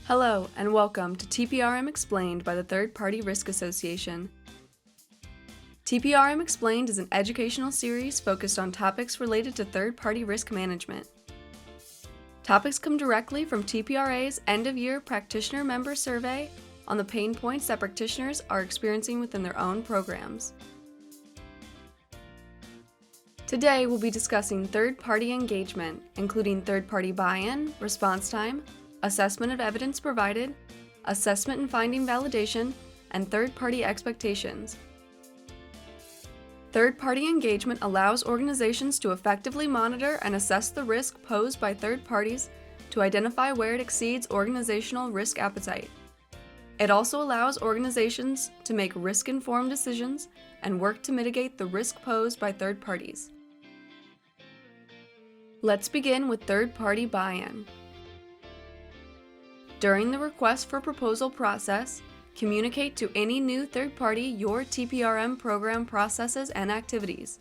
Hello, and welcome to TPRM Explained by the Third Party Risk Association. TPRM Explained is an educational series focused on topics related to third-party risk management. Topics come directly from TPRA's end-of-year practitioner member survey on the pain points that practitioners are experiencing within their own programs. Today, we'll be discussing third-party engagement, including third-party buy-in, response time, assessment of evidence provided, assessment and finding validation, and third-party expectations. Third-party engagement allows organizations to effectively monitor and assess the risk posed by third parties to identify where it exceeds organizational risk appetite. It also allows organizations to make risk-informed decisions and work to mitigate the risk posed by third parties. Let's begin with third-party buy-in. During the request for proposal process, communicate to any new third party your TPRM program processes and activities.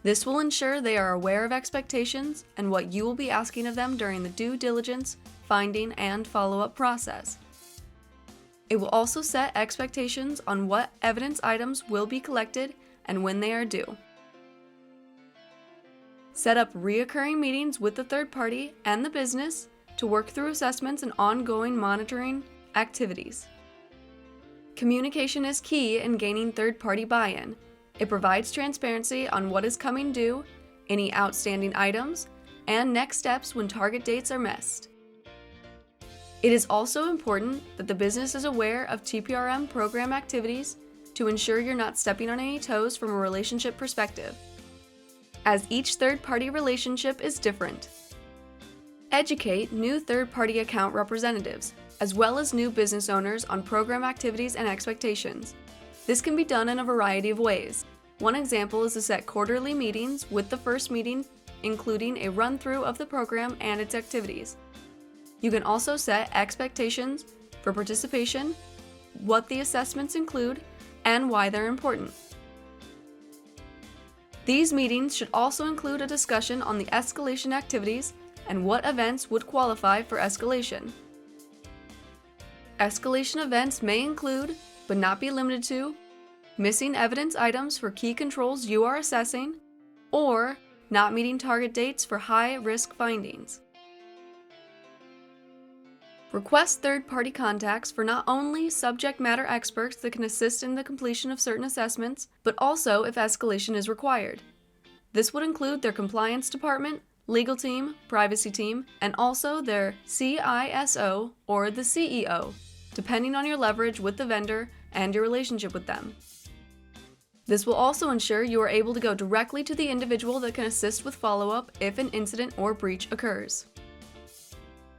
This will ensure they are aware of expectations and what you will be asking of them during the due diligence, finding, and follow-up process. It will also set expectations on what evidence items will be collected and when they are due. Set up reoccurring meetings with the third party and the business to work through assessments and ongoing monitoring activities. Communication is key in gaining third-party buy-in. It provides transparency on what is coming due, any outstanding items, and next steps when target dates are missed. It is also important that the business is aware of TPRM program activities to ensure you're not stepping on any toes from a relationship perspective, as each third-party relationship is different. Educate new third-party account representatives, as well as new business owners on program activities and expectations. This can be done in a variety of ways. One example is to set quarterly meetings with the first meeting, including a run-through of the program and its activities. You can also set expectations for participation, what the assessments include, and why they're important. These meetings should also include a discussion on the escalation activities and what events would qualify for escalation. Escalation events may include, but not be limited to, missing evidence items for key controls you are assessing, or not meeting target dates for high-risk findings. Request third-party contacts for not only subject matter experts that can assist in the completion of certain assessments, but also if escalation is required. This would include their compliance department, legal team, privacy team, and also their CISO or the CEO, depending on your leverage with the vendor and your relationship with them. This will also ensure you are able to go directly to the individual that can assist with follow-up if an incident or breach occurs.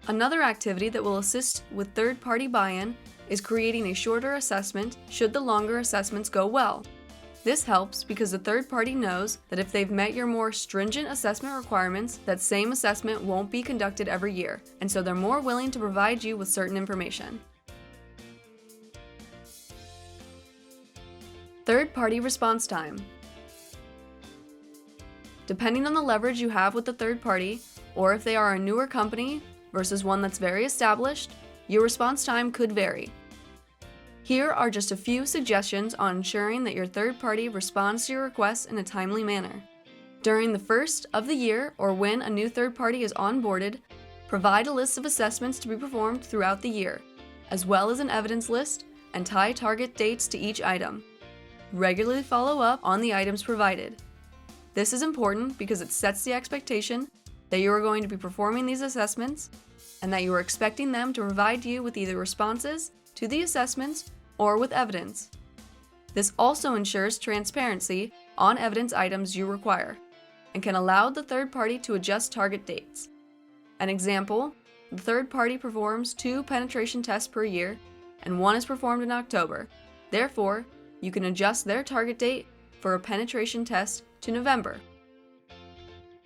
Another activity that will assist with third-party buy-in is creating a shorter assessment should the longer assessments go well. This helps because the third party knows that if they've met your more stringent assessment requirements, that same assessment won't be conducted every year, and so they're more willing to provide you with certain information. Third-party response time. Depending on the leverage you have with the third party, or if they are a newer company versus one that's very established, your response time could vary. Here are just a few suggestions on ensuring that your third party responds to your requests in a timely manner. During the first of the year or when a new third party is onboarded, provide a list of assessments to be performed throughout the year, as well as an evidence list, and tie target dates to each item. Regularly follow up on the items provided. This is important because it sets the expectation that you are going to be performing these assessments and that you are expecting them to provide you with either responses to the assessments or with evidence. This also ensures transparency on evidence items you require and can allow the third party to adjust target dates. An example, the third party performs 2 penetration tests per year and 1 is performed in October. Therefore, you can adjust their target date for a penetration test to November.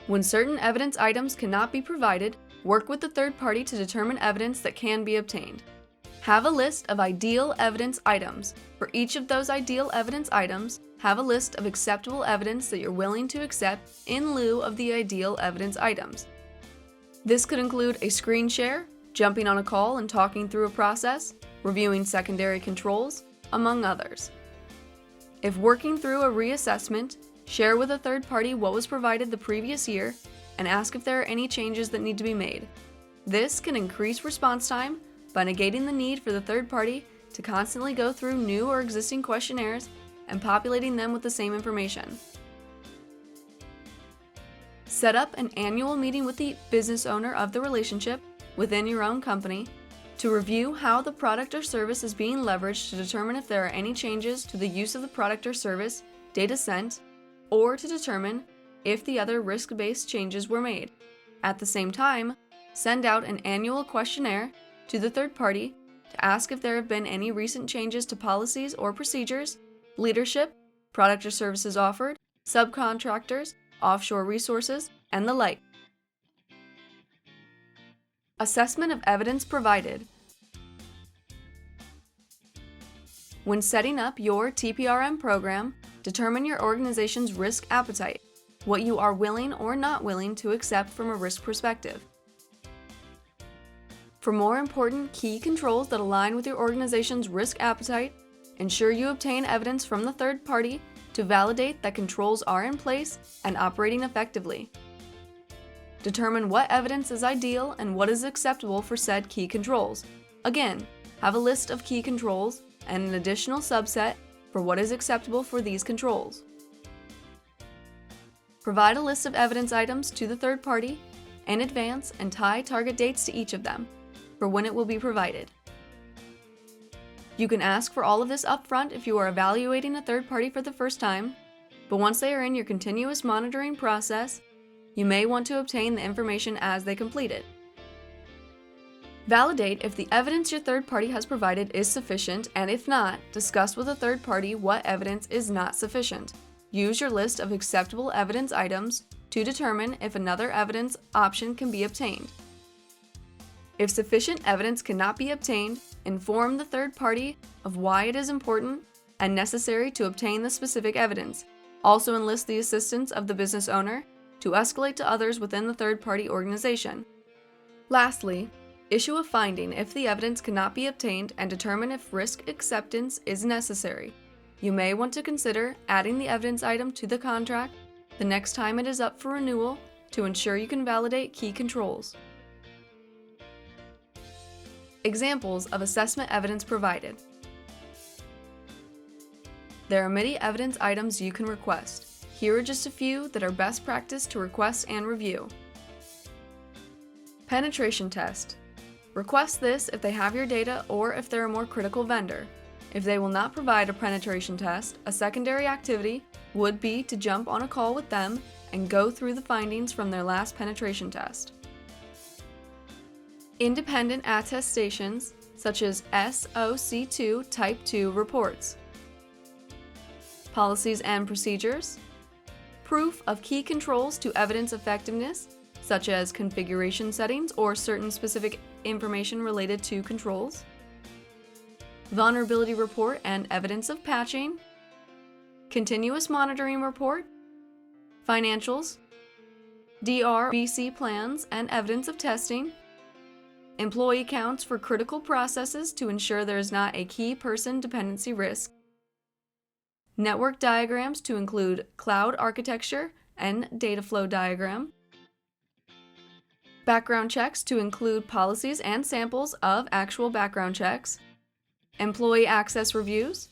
When certain evidence items cannot be provided, work with the third party to determine evidence that can be obtained. Have a list of ideal evidence items. For each of those ideal evidence items, have a list of acceptable evidence that you're willing to accept in lieu of the ideal evidence items. This could include a screen share, jumping on a call and talking through a process, reviewing secondary controls, among others. If working through a reassessment, share with a third party what was provided the previous year and ask if there are any changes that need to be made. This can increase response time by negating the need for the third party to constantly go through new or existing questionnaires and populating them with the same information. Set up an annual meeting with the business owner of the relationship within your own company to review how the product or service is being leveraged to determine if there are any changes to the use of the product or service, data sent, or to determine if the other risk-based changes were made. At the same time, send out an annual questionnaire to the third party to ask if there have been any recent changes to policies or procedures, leadership, product or services offered, subcontractors, offshore resources, and the like. Assessment of evidence provided. When setting up your TPRM program, determine your organization's risk appetite, what you are willing or not willing to accept from a risk perspective. For more important key controls that align with your organization's risk appetite, ensure you obtain evidence from the third party to validate that controls are in place and operating effectively. Determine what evidence is ideal and what is acceptable for said key controls. Again, have a list of key controls and an additional subset for what is acceptable for these controls. Provide a list of evidence items to the third party in advance and tie target dates to each of them for when it will be provided. You can ask for all of this upfront if you are evaluating a third party for the first time, but once they are in your continuous monitoring process, you may want to obtain the information as they complete it. Validate if the evidence your third party has provided is sufficient, and if not, discuss with the third party what evidence is not sufficient. Use your list of acceptable evidence items to determine if another evidence option can be obtained. If sufficient evidence cannot be obtained, inform the third party of why it is important and necessary to obtain the specific evidence. Also enlist the assistance of the business owner to escalate to others within the third-party organization. Lastly, issue a finding if the evidence cannot be obtained and determine if risk acceptance is necessary. You may want to consider adding the evidence item to the contract the next time it is up for renewal to ensure you can validate key controls. Examples of assessment evidence provided. There are many evidence items you can request. Here are just a few that are best practice to request and review. Penetration test. Request this if they have your data or if they're a more critical vendor. If they will not provide a penetration test, a secondary activity would be to jump on a call with them and go through the findings from their last penetration test. Independent attestations, such as SOC2 Type 2 reports. Policies and procedures. Proof of key controls to evidence effectiveness, such as configuration settings or certain specific information related to controls. Vulnerability report and evidence of patching. Continuous monitoring report. Financials. DRBC plans and evidence of testing. Employee counts for critical processes to ensure there is not a key person dependency risk. Network diagrams to include cloud architecture and data flow diagram. Background checks to include policies and samples of actual background checks. Employee access reviews.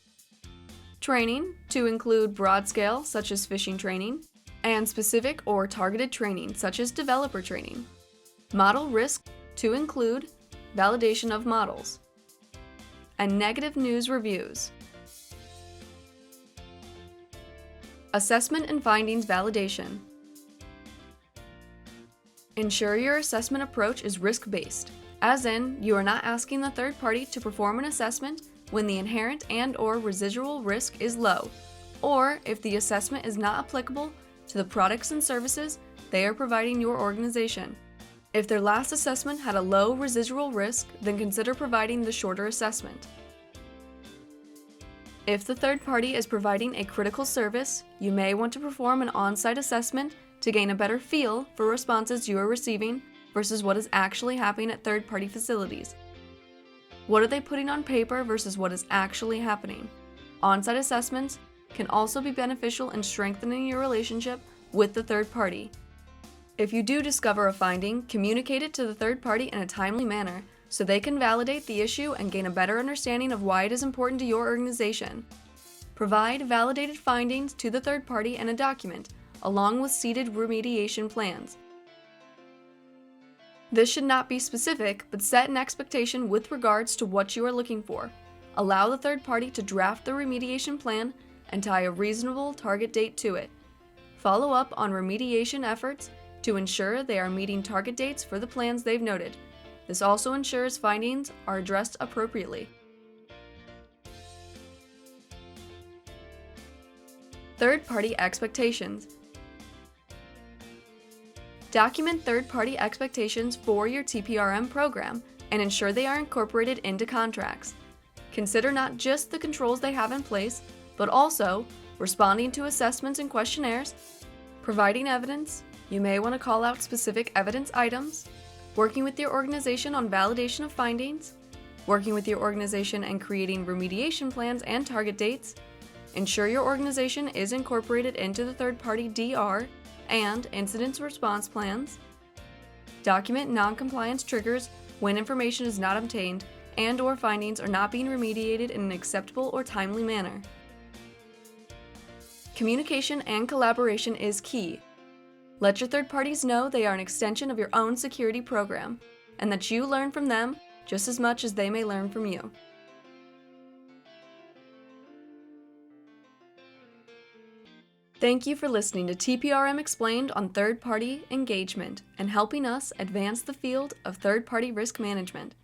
Training to include broad scale, such as phishing training, and specific or targeted training, such as developer training. Model risk to include validation of models. And negative news reviews. Assessment and findings validation. Ensure your assessment approach is risk-based, as in, you are not asking the third party to perform an assessment when the inherent and/or residual risk is low, or if the assessment is not applicable to the products and services they are providing your organization. If their last assessment had a low residual risk, then consider providing the shorter assessment. If the third party is providing a critical service, you may want to perform an on-site assessment to gain a better feel for responses you are receiving versus what is actually happening at third-party facilities. What are they putting on paper versus what is actually happening? On-site assessments can also be beneficial in strengthening your relationship with the third party. If you do discover a finding, communicate it to the third party in a timely manner so they can validate the issue and gain a better understanding of why it is important to your organization. Provide validated findings to the third party in a document, along with seated remediation plans. This should not be specific, but set an expectation with regards to what you are looking for. Allow the third party to draft the remediation plan and tie a reasonable target date to it. Follow up on remediation efforts to ensure they are meeting target dates for the plans they've noted. This also ensures findings are addressed appropriately. Third-party expectations. Document third-party expectations for your TPRM program and ensure they are incorporated into contracts. Consider not just the controls they have in place, but also responding to assessments and questionnaires, providing evidence. You may want to call out specific evidence items, working with your organization on validation of findings, working with your organization and creating remediation plans and target dates. Ensure your organization is incorporated into the third-party DR and incident response plans. Document non-compliance triggers when information is not obtained and/or findings are not being remediated in an acceptable or timely manner. Communication and collaboration is key. Let your third parties know they are an extension of your own security program and that you learn from them just as much as they may learn from you. Thank you for listening to TPRM Explained on third-party engagement and helping us advance the field of third-party risk management.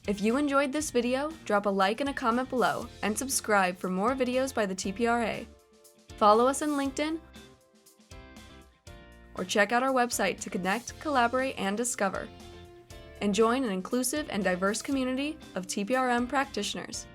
If you enjoyed this video, drop a like and a comment below, and subscribe for more videos by the TPRA. Follow us on LinkedIn, or check out our website to connect, collaborate, and discover. And join an inclusive and diverse community of TPRM practitioners.